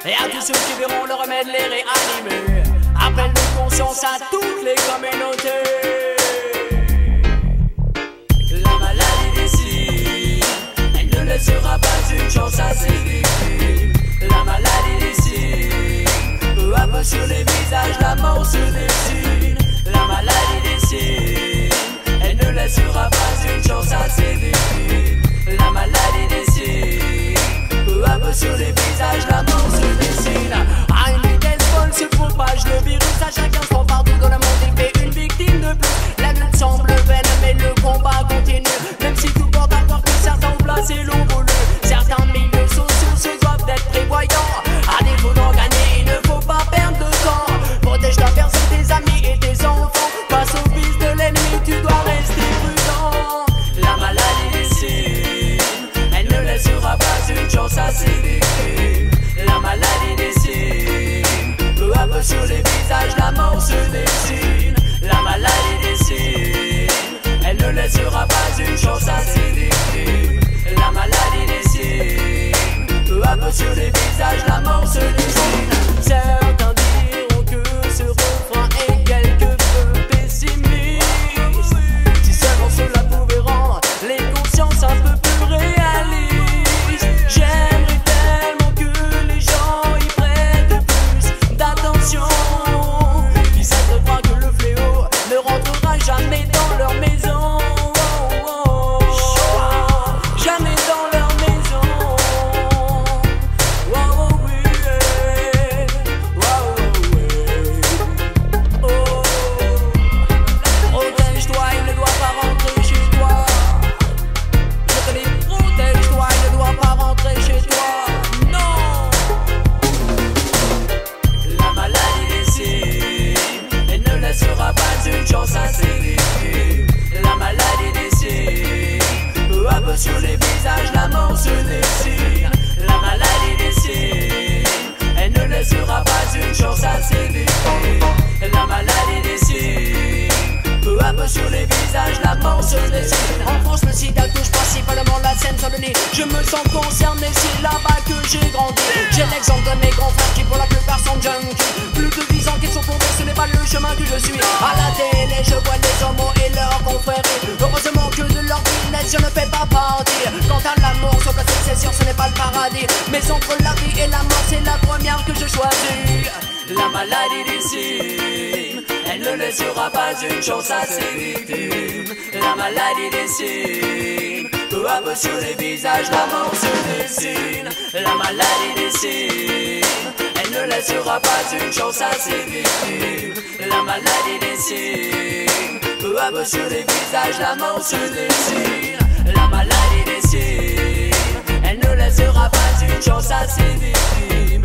Et à tous ceux qui verront le remède les réanimer. Appel de conscience à toutes les communautés. La maladie décide, elle ne laissera pas une chance à ses victimes. La maladie décide, peu à peu sur les visages la mort se dessine. La maladie décide, elle ne laissera pas une chance à ses victimes. La maladie décide, peu à peu sur les visages la mort se dessine. À une vitesse folle se propage le virus à chaque instant partout dans le monde. Il fait une victime de plus. La lutte semble vaine mais le combat continue. Même si tout porte à croire que certains ont placé l'ont voulu. Certains milieux sociaux se doivent d'être prévoyants. À défaut d'en gagner, il ne faut pas perdre de temps. Protège ta personne, tes amis et tes enfants. Face au vice de l'ennemi, tu dois rester prudent. La maladie décide, elle ne laissera pas une chance à ses victimes. La maladie décide, peu à peu sur les visages la mort se dessine. La maladie décide, elle ne laissera pas une chance à ses victimes. La maladie décide, peu à peu sur les visages la mort se dessine. Certains diront que ce refrain est quelque peu pessimiste. Si seulement cela pouvait rendre les consciences un peu plus réalistes. J'aimerais tellement que les gens y prêtent plus d'attention. Qu'ils cessent de croire que le fléau ne rentrera jamais dans leur maison. Jamais dans leur maison. Oh oui, oh. Protège-toi, il ne doit pas rentrer chez toi. Je te dis, protège-toi, il ne doit pas rentrer chez toi. Non. La maladie décide, elle ne laissera pas une chance à ses victimes. La maladie décide, peu à peu sur les visages la mort se dessine. La maladie décide, elle ne laissera pas une chance à ses victimes. La maladie décide, peu à peu sur les visages la mort se dessine. En France le sida touche principalement la Seine-Saint-Denis. Je me sens concerné, c'est là-bas que j'ai grandi. J'ai l'exemple de mes grands frères qui pour la plupart sont junkies. Plus de 10 ans qu'ils sont tombés, ce n'est pas le chemin que je suis. À la télé je vois les homos et leurs confrères. Heureusement que de leur business je ne fais pas partie. Quant à l'amour, sur la succession ce n'est pas le paradis. Mais entre la vie et la mort c'est la première que je choisis. La maladie décide, elle ne laissera pas une chance à ses victimes. La maladie décide, peu à peu sur les visages la mort se dessine. La maladie décide, elle ne laissera pas une chance à ses victimes. La maladie décide, peu à peu sur les visages la mort se dessine. La maladie décide, elle ne laissera pas une chance à ses victimes.